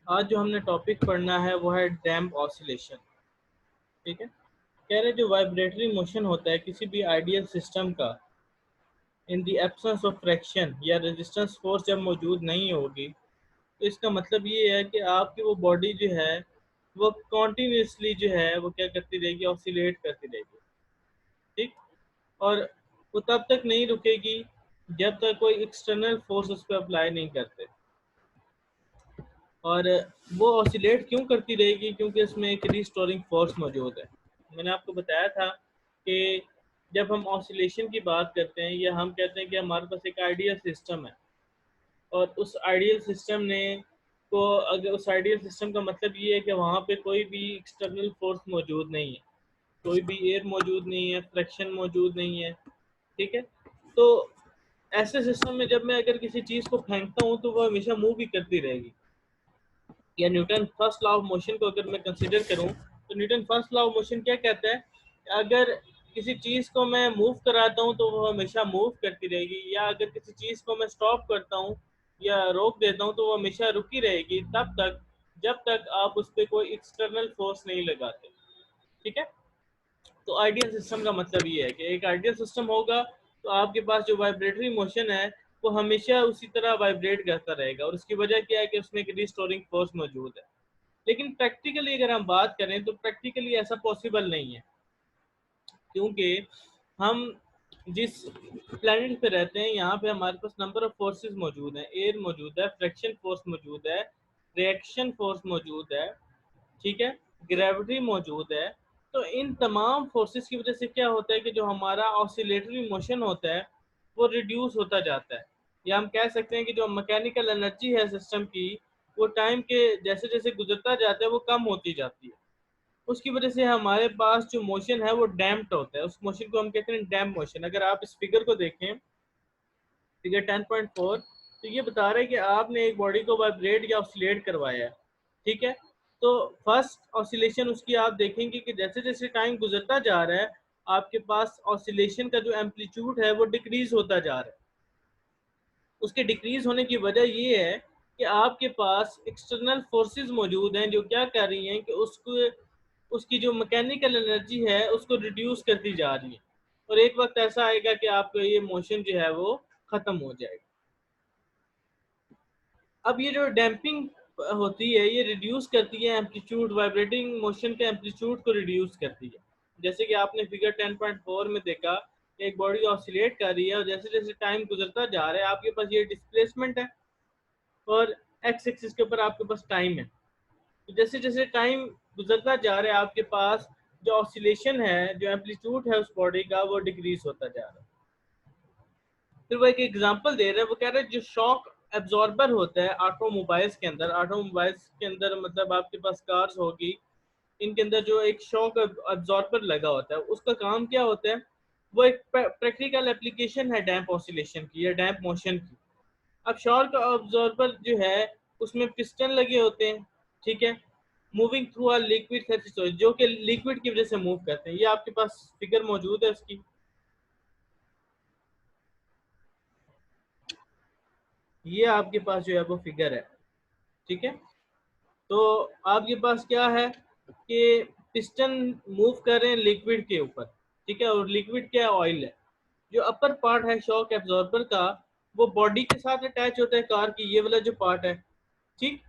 आज जो हमने टॉपिक पढ़ना है वो है डैम्प ऑसिलेशन। ठीक है, कह रहे जो वाइब्रेटरी मोशन होता है किसी भी आइडियल सिस्टम का in the absence of fraction या रेजिस्टेंस फोर्स जब मौजूद नहीं होगी, तो इसका मतलब ये है कि आपकी वो बॉडी जो है वो कॉन्टीन्यूसली जो है वो क्या करती रहेगी, ऑसिलेट करती रहेगी। ठीक, और वो तब तक नहीं रुकेगी जब तक कोई एक्सटर्नल फोर्स उस पर अप्लाई नहीं करते। और वो ऑसिलेट क्यों करती रहेगी? क्योंकि इसमें एक रिस्टोरिंग फोर्स मौजूद है। मैंने आपको बताया था कि जब हम ऑसिलेशन की बात करते हैं या हम कहते हैं कि हमारे पास एक आइडियल सिस्टम है, और उस आइडियल सिस्टम ने को अगर उस आइडियल सिस्टम का मतलब ये है कि वहाँ पे कोई भी एक्सटर्नल फोर्स मौजूद नहीं है, कोई भी एयर मौजूद नहीं है, फ्रिक्शन मौजूद नहीं है। ठीक है, तो ऐसे सिस्टम में जब मैं अगर किसी चीज़ को फेंकता हूँ तो वो हमेशा मूव भी करती रहेगी। या Newton first law of motion को अगर मैं कंसीडर करूं तो Newton first law of motion क्या कहता है? अगर किसी चीज़ को मैं मूव कराता हूं तो वो हमेशा मूव करती रहेगी, या अगर किसी चीज़ को मैं स्टॉप करता हूं या रोक देता हूं तो वो हमेशा रुकी रहेगी तब तक जब तक आप उस पर कोई एक्सटर्नल फोर्स नहीं लगाते। ठीक है, तो आइडियल सिस्टम का मतलब ये है कि एक आइडियल सिस्टम होगा तो आपके पास जो वाइब्रेटरी मोशन है वो हमेशा उसी तरह वाइब्रेट करता रहेगा, और उसकी वजह क्या है कि उसमें एक रिस्टोरिंग फोर्स मौजूद है। लेकिन प्रैक्टिकली अगर हम बात करें तो प्रैक्टिकली ऐसा पॉसिबल नहीं है, क्योंकि हम जिस प्लेनेट पे रहते हैं यहाँ पे हमारे पास नंबर ऑफ फोर्सेस मौजूद हैं। एयर मौजूद है, फ्रिक्शन फोर्स मौजूद है, रिएक्शन फोर्स मौजूद है, ठीक है, ग्रेविटी मौजूद है। तो इन तमाम फोर्सेस की वजह से क्या होता है कि जो हमारा ऑसिलेटरी मोशन होता है वो रिड्यूस होता जाता है, या हम कह सकते हैं कि जो मैकेनिकल एनर्जी है सिस्टम की वो टाइम के जैसे जैसे गुजरता जाता है वो कम होती जाती है। उसकी वजह से हमारे पास जो मोशन है वो डैम्प्ड होता है, उस मोशन को हम कहते हैं डैम्प मोशन। अगर आप इस फिगर को देखें, फिगर 10.4, तो ये बता रहा है कि आपने एक बॉडी को वाइब्रेट या ऑसिलेट करवाया है। ठीक है, तो फर्स्ट ऑसिलेशन उसकी आप देखेंगे कि जैसे जैसे टाइम गुजरता जा रहा है आपके पास ऑसिलेशन का जो एम्पलीट्यूड है वो डिक्रीज होता जा रहा है। उसके डिक्रीज होने की वजह ये है कि आपके पास एक्सटर्नल फोर्सेस मौजूद हैं जो क्या कर रही हैं कि उसको उसकी जो मैकेनिकल एनर्जी है उसको रिड्यूस करती जा रही है, और एक वक्त ऐसा आएगा कि आपका ये मोशन जो है वो खत्म हो जाएगा। अब ये जो डैम्पिंग होती है ये रिड्यूस करती है एम्पलीट्यूड, वाइब्रेटिंग मोशन के एम्पलीट्यूड को रिड्यूस करती है। जैसे कि आपने फिगर 10.4 में देखा, एक बॉडी ऑसिलेट कर रही है और जैसे जैसे टाइम गुजरता जा रहा है आपके पास ये डिस्प्लेसमेंट है, और एक्स एक्सिस के ऊपर आपके पास टाइम है। तो जैसे जैसे टाइम गुजरता जा रहा है आपके पास जो ऑसिलेशन है, जो एम्पलीट्यूड है उस बॉडी का वो डिक्रीज होता जा रहा है। फिर वो एक एग्जांपल दे रहे हैं, वो कह रहे हैं जो शॉक एब्जॉर्बर होता है ऑटोमोबाइल्स के अंदर, ऑटोमोबाइल्स के अंदर मतलब आपके पास कार्स होगी, इनके अंदर जो एक शॉक एब्जॉर्बर लगा होता है उसका काम क्या होता है? वो एक प्रैक्टिकल एप्लीकेशन है डैम्प ऑसिलेशन की या डैम्प मोशन की। अब शॉक एब्जॉर्बर जो है उसमें पिस्टन लगे होते हैं, ठीक है, moving through a liquid surface, जो कि लिक्विड की वजह से मूव करते हैं। ये आपके पास फिगर मौजूद है उसकी, ये आपके पास जो है वो फिगर है। ठीक है, तो आपके पास क्या है कि पिस्टन मूव कर रहे हैं लिक्विड के ऊपर, ठीक है, और लिक्विड क्या है? ऑयल है। जो अपर पार्ट है शॉक एब्जॉर्बर का वो बॉडी के साथ अटैच होता है कार की, ये वाला जो पार्ट है। ठीक,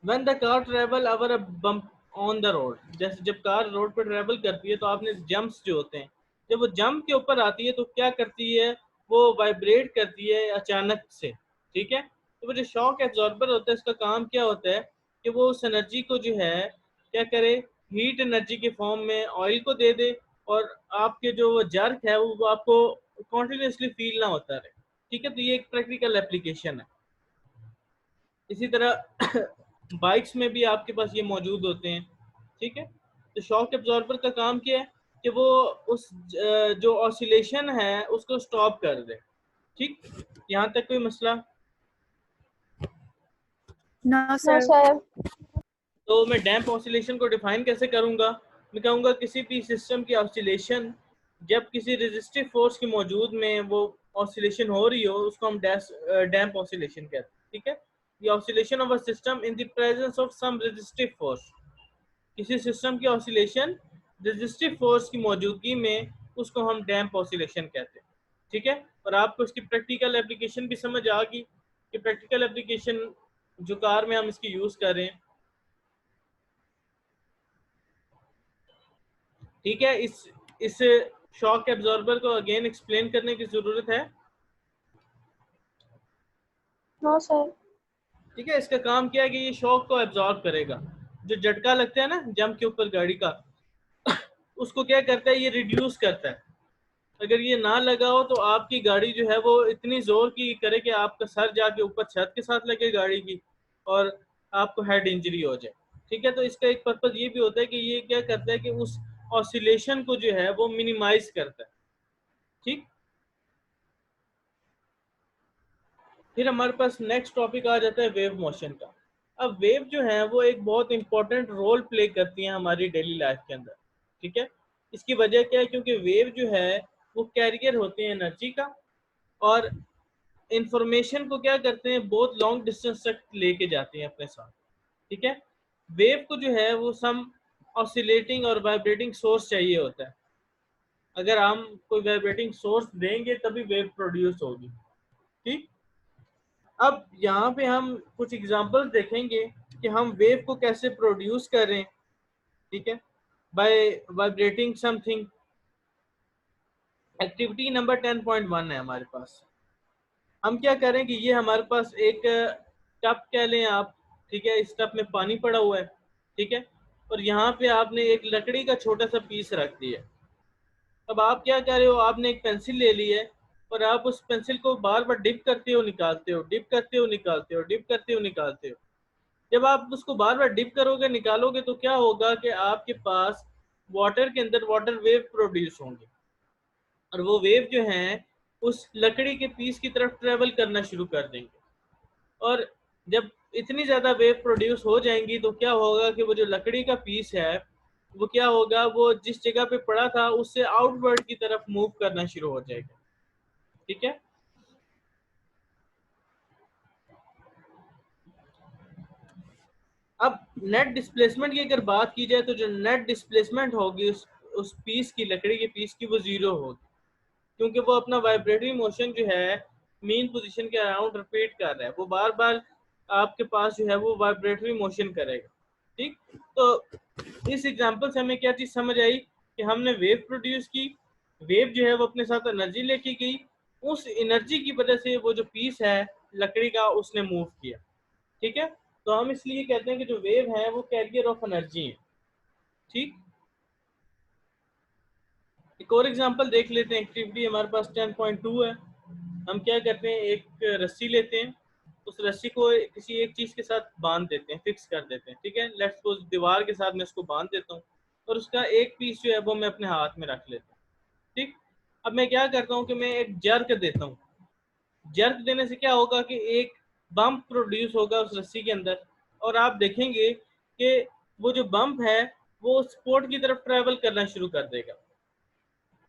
when the car travel our a bump on the road, जैसे जब कार रोड पर ट्रेवल करती है तो आपने जंप्स जो होते हैं, जब वो जंप के ऊपर आती है तो क्या करती है? वो वाइब्रेट करती है अचानक से। ठीक है, तो वो जो शॉक एब्जॉर्बर होता है उसका काम क्या होता है कि वो उस एनर्जी को जो है क्या करे, हीट एनर्जी के फॉर्म में ऑयल को दे दे, और आपके जो वो जर्क है वो आपको कॉन्टिन्यूसली फील ना होता रहे। ठीक है, तो ये एक प्रैक्टिकल एप्लीकेशन है। इसी तरह बाइक्स में भी आपके पास ये मौजूद होते हैं। ठीक है, तो शॉक एब्जॉर्बर का काम क्या है कि वो उस जो ऑसिलेशन है उसको स्टॉप कर दे। ठीक, यहाँ तक कोई मसला? No no sir. सर। तो मैं डैम्प ऑसिलेशन को डिफाइन कैसे करूँगा? मैं कहूँगा किसी भी सिस्टम की ऑसिलेशन जब किसी रेजिस्टिव फोर्स की मौजूद में वो ऑसिलेशन हो रही हो उसको हम डैम्प ऑसिलेशन कहते हैं, ठीक है। The oscillation of a system in the presence of some resistive force, किसी सिस्टम की ऑसिलेशन रेजिस्टिव फोर्स की मौजूदगी में उसको हम डैम्प ऑसिलेशन कहते हैं, ठीक है। और आपको इसकी प्रैक्टिकल एप्लीकेशन भी समझ आ गई कि प्रैक्टिकल एप्लीकेशन जो कार में हम इसकी यूज कर रहे हैं, ठीक है। इस शॉक एब्जॉर्बर को अगेन एक्सप्लेन करने की जरूरत है? No sir. ठीक है, इसका काम क्या है कि ये शॉक को एब्जॉर्ब करेगा, जो झटका लगता है ना जंप के ऊपर गाड़ी का, उसको क्या करता है, ये रिड्यूस करता है। अगर ये ना लगा हो तो आपकी गाड़ी जो है वो इतनी जोर की करे कि आपका सर जाके ऊपर छत के साथ लगे गाड़ी की और आपको हेड इंजरी हो जाए, ठीक है। तो इसका एक पर्पज ये भी होता है कि ये क्या करता है कि उस ऑसिलेशन को जो है वो मिनिमाइज करता है, ठीक। फिर हमारे पास नेक्स्ट टॉपिक आ जाता है वेव मोशन का। अब वेव जो है वो एक बहुत इंपॉर्टेंट रोल प्ले करती हैं हमारी डेली लाइफ के अंदर, ठीक है। इसकी वजह क्या है, क्योंकि वेव जो है वो कैरियर होते हैं एनर्जी का, और इंफॉर्मेशन को क्या करते हैं, बहुत लॉन्ग डिस्टेंस तक लेके जाते हैं अपने साथ, ठीक है। वेव को जो है वो सम ऑसिलेटिंग और वाइब्रेटिंग सोर्स चाहिए होता है। अगर हम कोई वाइब्रेटिंग सोर्स देंगे तभी वेव प्रोड्यूस होगी, ठीक। अब यहाँ पे हम कुछ एग्जांपल्स देखेंगे कि हम वेव को कैसे प्रोड्यूस कर रहे हैं, ठीक है, by vibrating something. Activity number 10.1 है हमारे पास। हम क्या करें कि ये हमारे पास एक टब कह लें आप, ठीक है। इस टब में पानी पड़ा हुआ है, ठीक है, और यहाँ पे आपने एक लकड़ी का छोटा सा पीस रख दिया। अब आप क्या कर रहे हो, आपने एक पेंसिल ले ली है और आप उस पेंसिल को बार बार डिप करते हो निकालते हो, डिप करते हो निकालते हो, डिप करते हो निकालते हो। जब आप उसको बार बार डिप करोगे निकालोगे तो क्या होगा कि आपके पास वाटर के अंदर वाटर वेव प्रोड्यूस होंगे, और वो वेव जो हैं उस लकड़ी के पीस की तरफ ट्रेवल करना शुरू कर देंगे। और जब इतनी ज़्यादा वेव प्रोड्यूस हो जाएंगी तो क्या होगा कि वो जो लकड़ी का पीस है वो क्या होगा, वो जिस जगह पे पड़ा था उससे आउटवर्ड की तरफ मूव करना शुरू हो जाएगा, ठीक है। अब नेट डिस्प्लेसमेंट की अगर बात की जाए तो जो नेट डिस्प्लेसमेंट होगी उस पीस की, लकड़ी के पीस की, वो जीरो होगी, क्योंकि वो अपना वाइब्रेटरी मोशन जो है मेन पोजीशन के अराउंड रिपीट कर रहा है। वो बार बार आपके पास जो है वो वाइब्रेटरी मोशन करेगा, ठीक। तो इस एग्जांपल से हमें क्या चीज़ समझ आई कि हमने वेव प्रोड्यूस की, वेव जो है वो अपने साथ एनर्जी लेके गई, उस एनर्जी की वजह से वो जो पीस है लकड़ी का उसने मूव किया, ठीक है। तो हम इसलिए कहते हैं कि जो वेव है वो कैरियर ऑफ एनर्जी है, ठीक। एक और एग्जांपल देख लेते हैं। एक्टिविटी हमारे पास 10.2 है। हम क्या करते हैं, एक रस्सी लेते हैं, उस रस्सी को किसी एक चीज के साथ बांध देते हैं, फिक्स कर देते हैं, ठीक है। लेट्स सपोज दीवार के साथ मैं इसको बांध देता हूँ और उसका एक पीस जो है वो मैं अपने हाथ में रख लेता हूँ, ठीक। अब मैं क्या करता हूँ कि मैं एक जर्क देता हूँ। जर्क देने से क्या होगा कि एक बम्प प्रोड्यूस होगा उस रस्सी के अंदर, और आप देखेंगे कि वो जो बम्प है वो स्पोर्ट की तरफ ट्रेवल करना शुरू कर देगा,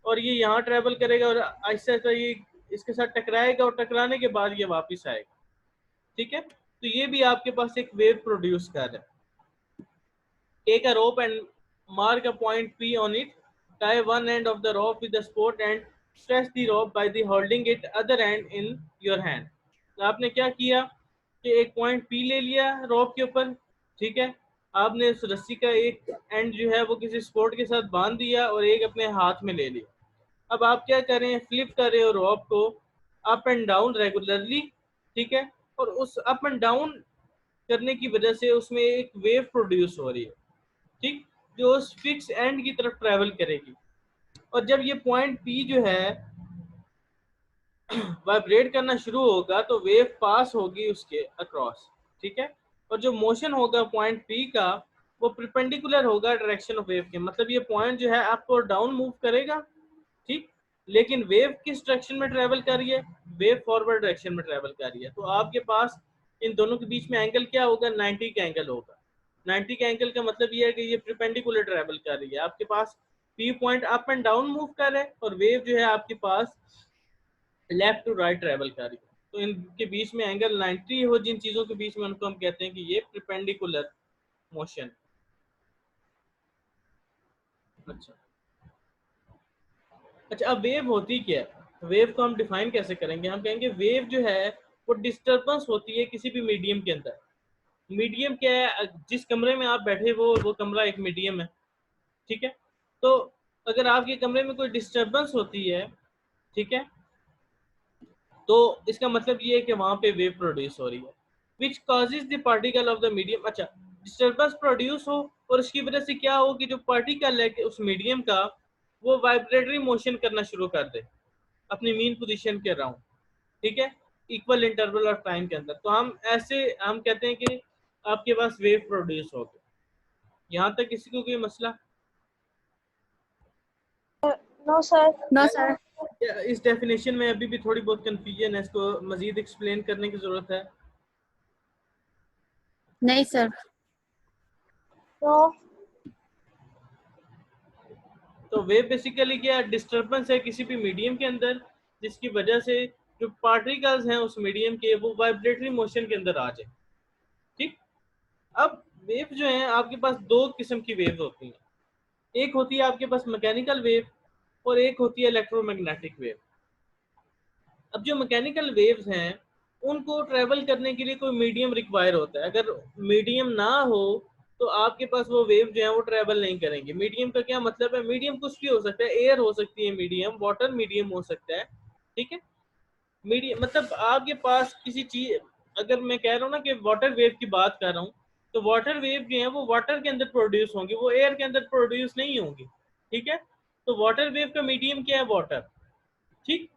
और ये यहाँ ट्रेवल करेगा और आहिस्ता आहिस्ता ये इसके साथ टकराएगा और टकराने के बाद ये वापस आएगा, ठीक है। तो ये भी आपके पास एक वेव प्रोड्यूस कर रहा है। Take a rope and mark a point P on it. Tie one end of the rope with the sport and stretch the rope by the holding it other end in your hand. तो आपने क्या किया कि एक point P ले लिया रोप के ऊपर, ठीक है। आपने उस रस्सी का एक एंड जो है वो किसी स्पोर्ट के साथ बांध दिया और एक अपने हाथ में ले लिया। अब आप क्या करें, फ्लिप कर रहे हो रॉप को अप एंड डाउन रेगुलरली, ठीक है। और उस अप एंड डाउन करने की वजह से उसमें एक वेव प्रोड्यूस हो रही है, ठीक, जो उस फिक्स एंड की तरफ ट्रेवल करेगी। और जब ये पॉइंट पी जो है वाइब्रेट करना शुरू होगा तो वेव पास होगी उसके अक्रॉस, ठीक है। और जो मोशन होगा पॉइंट पी का वो परपेंडिकुलर होगा डायरेक्शन ऑफ वेव के, मतलब ये पॉइंट जो है अप और डाउन मूव करेगा, ठीक। लेकिन वेव किस डायरेक्शन में ट्रेवल कर रही है, वेव फॉरवर्ड डायरेक्शन में ट्रेवल कर रही है। तो आपके पास इन दोनों के बीच में एंगल क्या होगा, 90 का एंगल होगा। 90 का एंगल का मतलब ये है कि ये परपेंडिकुलर ट्रेवल कर रही है। आपके पास P point up and down move कर रहा है और वेव जो है आपके पास लेफ्ट टू राइट ट्रेवल कर रही है, तो इनके बीच में एंगल 90 हो जिन चीज़ों के बीच में, उनको हम कहते हैं कि ये परपेंडिकुलर मोशन। अच्छा अच्छा, अब वेव होती क्या है? वेव को हम डिफाइन कैसे करेंगे? हम कहेंगे वेव जो है वो डिस्टर्बेंस होती है किसी भी मीडियम के अंदर। मीडियम क्या है? जिस कमरे में आप बैठे वो कमरा एक मीडियम है, ठीक है? तो अगर आपके कमरे में कोई डिस्टर्बेंस होती है, ठीक है, तो इसका मतलब ये है कि वहां पे वेव प्रोड्यूस हो रही है, which causes the particle of the medium. अच्छा, डिस्टर्बेंस प्रोड्यूस हो और इसकी वजह से क्या हो कि जो पार्टिकल है कि उस मीडियम का, वो वाइब्रेटरी मोशन करना शुरू कर दे अपनी मीन पोजीशन के अराउंड, ठीक है, इक्वल इंटरवल ऑफ टाइम के अंदर, तो हम ऐसे हम कहते हैं कि आपके पास वेव प्रोड्यूस हो गया। यहाँ तक किसी को कोई मसला? No sir. No sir. इस डेफिनेशन में अभी भी थोड़ी बहुत कंफ्यूजन है, इसको मजीद एक्सप्लेन करने की जरूरत है? नहीं सर। नो। तो वेव बेसिकली क्या, डिस्टर्बेंस है किसी भी मीडियम के अंदर, जिसकी वजह से जो पार्टिकल्स हैं उस मीडियम के, वो वाइब्रेटरी मोशन के अंदर आ जाए, ठीक। अब वेव जो है आपके पास दो किस्म की वेव होती हैं, एक होती है आपके पास मैकेनिकल वेव और एक होती है इलेक्ट्रोमैग्नेटिक वेव। अब जो मैकेनिकल वेव्स हैं उनको ट्रेवल करने के लिए कोई मीडियम रिक्वायर होता है, अगर मीडियम ना हो तो आपके पास वो वेव जो है वो ट्रेवल नहीं करेंगे। मीडियम का क्या मतलब है? मीडियम कुछ भी हो सकता है, एयर हो सकती है मीडियम, वाटर मीडियम हो सकता है, ठीक है। मीडियम मतलब आपके पास किसी चीज, अगर मैं कह रहा हूँ ना कि वाटर वेव की बात कर रहा हूँ, तो वाटर वेव जो है वो वाटर के अंदर प्रोड्यूस होंगी, वो एयर के अंदर प्रोड्यूस नहीं होंगी, ठीक है। तो वाटर वेव का मीडियम क्या है? वाटर, ठीक।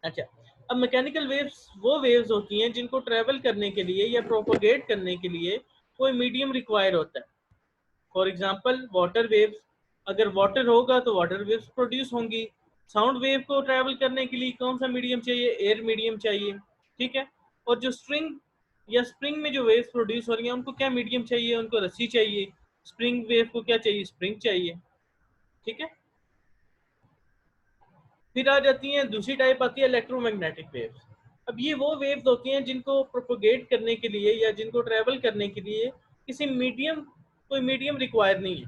अच्छा, अब मैकेनिकल वेव्स वो वेव्स होती हैं जिनको ट्रेवल करने के लिए या प्रोपोगेट करने के लिए कोई मीडियम रिक्वायर होता है। फॉर एग्जांपल वाटर वेव्स, अगर वाटर होगा तो वाटर वेव्स प्रोड्यूस होंगी। साउंड वेव को ट्रेवल करने के लिए कौन सा मीडियम चाहिए? एयर मीडियम चाहिए, ठीक है। और जो स्ट्रिंग या स्प्रिंग में जो वेव्स प्रोड्यूस हो रही हैं उनको क्या मीडियम चाहिए? उनको रस्सी चाहिए। स्प्रिंग वेव को क्या चाहिए? स्प्रिंग चाहिए, ठीक है। फिर आ जाती हैं दूसरी टाइप आती है इलेक्ट्रोमैग्नेटिक वेव्स। अब ये वो वेव्स होती हैं जिनको प्रोपोगेट करने के लिए या जिनको ट्रेवल करने के लिए किसी मीडियम, कोई मीडियम रिक्वायर नहीं है,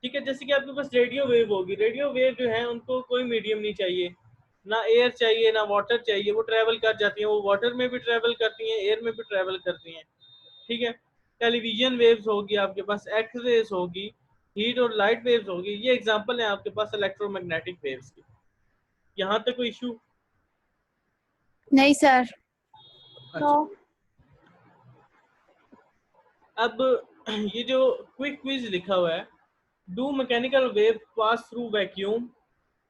ठीक है। जैसे कि आपके पास रेडियो वेव होगी, रेडियो वेव जो है उनको कोई मीडियम नहीं चाहिए, ना एयर चाहिए ना वाटर चाहिए, वो ट्रेवल कर जाती हैं, वो वाटर में भी ट्रेवल करती हैं, एयर में भी ट्रेवल करती हैं, ठीक है। टेलीविजन वेव्स होगी आपके पास, एक्सरेज होगी, हीट और लाइट वेव्स होगी, ये एग्जांपल है आपके पास इलेक्ट्रोमैग्नेटिक वेव्स की। यहाँ तक कोई इशू? नहीं सर। अच्छा, अब ये जो क्विक क्विज लिखा हुआ है, do mechanical wave pass through vacuum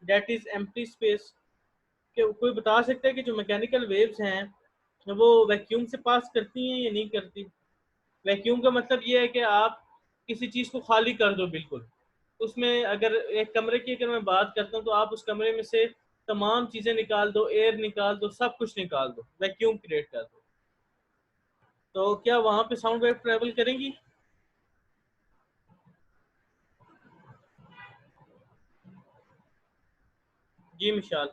that is empty space, कोई बता सकता है कि जो मैकेनिकल वेव्स हैं वो वैक्यूम से पास करती हैं या नहीं करती? वैक्यूम का मतलब ये है कि आप किसी चीज़ को खाली कर दो बिल्कुल, उसमें अगर एक कमरे की अगर मैं बात करता हूँ तो आप उस कमरे में से तमाम चीज़ें निकाल दो, एयर निकाल दो, सब कुछ निकाल दो, वैक्यूम क्रिएट कर दो, तो क्या वहाँ पे साउंड वेव ट्रेवल करेंगी? जी मिशाल।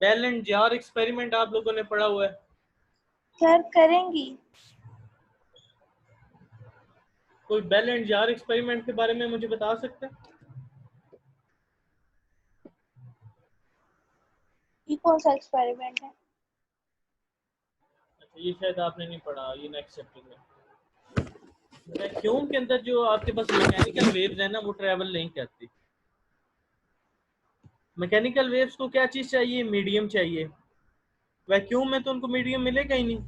बेल एंड जार एक्सपेरिमेंट आप लोगों ने पढ़ा हुआ है? सर करेंगी। कोई बेल एंड जार एक्सपेरिमेंट के बारे में मुझे बता सकता है? ये कौन सा एक्सपेरिमेंट है? अच्छा, ये शायद आपने नहीं पढ़ा, ये नेक्स्ट चैप्टर में। वैक्यूम के अंदर जो आपके पास मैकेनिकल वेव्स है ना वो ट्रेवल नहीं करती। मैकेनिकल वेव्स को क्या चीज़ चाहिए? मीडियम चाहिए। वैक्यूम में तो उनको मीडियम मिलेगा ही नहीं,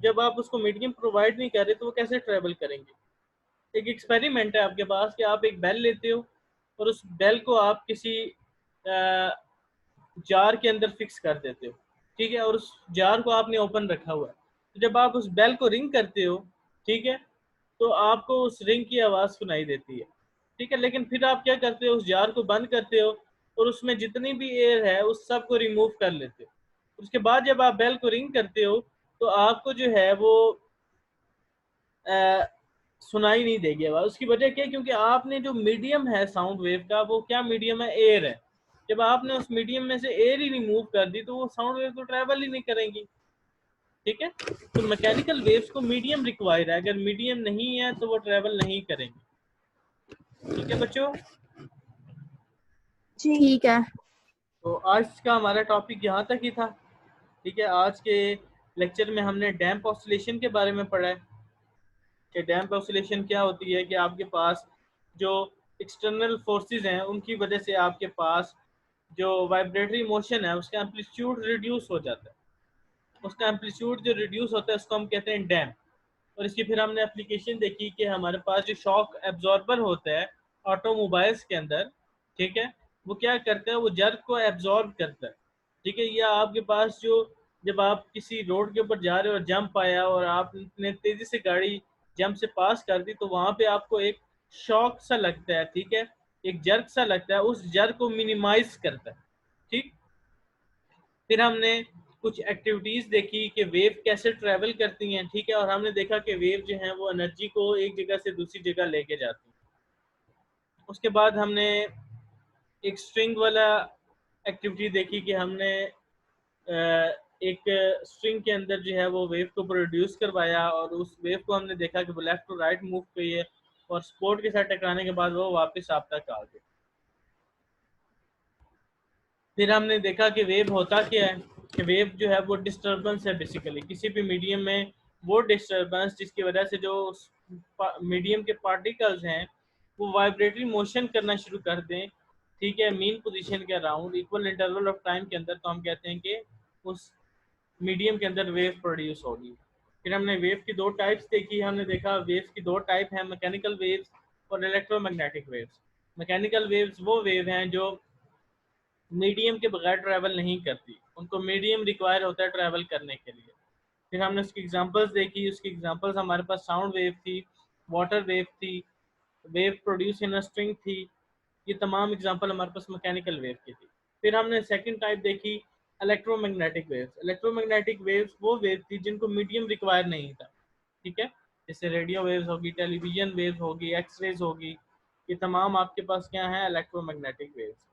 जब आप उसको मीडियम प्रोवाइड नहीं कर रहे तो वो कैसे ट्रेवल करेंगे? एक एक्सपेरिमेंट है आपके पास कि आप एक बेल लेते हो और उस बेल को आप किसी जार के अंदर फिक्स कर देते हो, ठीक है, और उस जार को आपने ओपन रखा हुआ है, तो जब आप उस बेल को रिंग करते हो, ठीक है, तो आपको उस रिंग की आवाज़ सुनाई देती है, ठीक है। लेकिन फिर आप क्या करते हो? उस जार को बंद करते हो और उसमें जितनी भी एयर है उस सब को रिमूव कर लेते हो। उसके बाद जब आप बेल को रिंग करते हो तो आपको जो है वो सुनाई नहीं देगी आवाज़। उसकी वजह क्या है? क्योंकि आपने जो मीडियम है साउंड वेव का, वो क्या मीडियम है? एयर है। जब आपने उस मीडियम में से एयर ही रिमूव कर दी तो वो साउंड वेव तो ट्रैवल ही नहीं करेंगी। ठीक है, तो मैकेनिकल वेव्स को मीडियम रिक्वायर है, अगर मीडियम नहीं है तो वो ट्रैवल नहीं करेंगे। ठीक है बच्चों, ठीक है। तो आज का हमारा टॉपिक यहाँ तक ही था। ठीक है, आज के लेक्चर में हमने डैम्प ऑसिलेशन के बारे में पढ़ा है कि डैम्प ऑसिलेशन क्या होती है, कि आपके पास जो एक्सटर्नल फोर्सेस हैं उनकी वजह से आपके पास जो वाइब्रेटरी मोशन है उसका एम्पलीट्यूड रिड्यूस हो जाता है। उसका एम्पलीट्यूड जो रिड्यूस होता है उसको हम कहते हैं डैम्प। और इसकी फिर हमने एप्लीकेशन देखी कि हमारे पास जो शॉक एब्जॉर्बर होता है ऑटोमोबाइल्स के अंदर, ठीक है, वो क्या करता है? वो जर्क को एब्जॉर्ब करता है। ठीक है, या आपके पास जो, जब आप किसी रोड के ऊपर जा रहे हो और जंप आया और आपने तेजी से गाड़ी जंप से पास कर दी, तो वहां पे आपको एक शॉक सा लगता है। ठीक है, एक जर्क सा लगता है, उस जर्क को मिनिमाइज करता है। ठीक, फिर हमने कुछ एक्टिविटीज देखी कि वेव कैसे ट्रेवल करती हैं। ठीक है, और हमने देखा कि वेव जो है वो एनर्जी को एक जगह से दूसरी जगह लेके जाती हैं। उसके बाद हमने एक स्ट्रिंग वाला एक्टिविटी देखी कि हमने एक स्ट्रिंग के अंदर जो है वो वेव को प्रोड्यूस करवाया और उस वेव को हमने देखा कि वो लेफ्ट टू राइट मूव हुई है और स्पोर्ट के साथ टकराने के बाद वो वापस आप तक आ गई। फिर हमने देखा कि वेव होता क्या है, कि वेव जो है वो डिस्टर्बेंस है बेसिकली किसी भी मीडियम में। वो डिस्टर्बेंस जिसकी वजह से जो मीडियम के पार्टिकल्स हैं वो वाइब्रेटरी मोशन करना शुरू कर दें, ठीक है, मीन पोजीशन के around equal interval of time के अंदर, तो हम कहते हैं कि उस मीडियम के अंदर वेव प्रोड्यूस होगी। फिर हमने वेव की दो टाइप्स देखी। हमने देखा वेव की दो टाइप हैं, मैकेनिकल वेव्स और इलेक्ट्रोमैग्नेटिक वेव्स। मैकेनिकल वेव्स वो वेव हैं जो मीडियम के बगैर ट्रैवल नहीं करती, उनको मीडियम रिक्वायर होता है ट्रैवल करने के लिए। फिर हमने उसकी एग्जांपल्स देखी। उसकी एग्जांपल्स हमारे पास साउंड वेव थी, वाटर वेव थी, wave produce in a string थी। ये तमाम एग्जांपल हमारे पास मैकेनिकल वेव की थी। फिर हमने सेकंड टाइप देखी इलेक्ट्रोमैग्नेटिक वेव्स। इलेक्ट्रोमैग्नेटिक वेव्स वो वेव थी जिनको मीडियम रिक्वायर नहीं था। ठीक है, जैसे रेडियो वेव्स होगी, टेलीविजन वेव्स होगी, एक्सरेज होगी, ये तमाम आपके पास क्या है? Electromagnetic waves.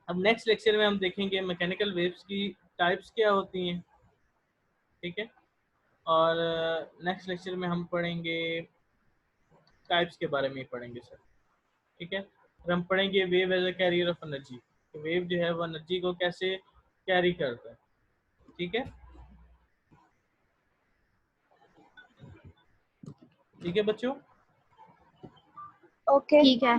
अब नेक्स्ट लेक्चर में हम देखेंगे मैकेनिकल वेव्स की टाइप्स क्या होती हैं। ठीक है, और नेक्स्ट लेक्चर में हम पढ़ेंगे टाइप्स के बारे में ही पढ़ेंगे सर। ठीक है, और हम पढ़ेंगे wave as a carrier of energy, wave जो है वो एनर्जी को कैसे कैरी करता है। ठीक है, ठीक है बच्चों। ओके, ठीक है।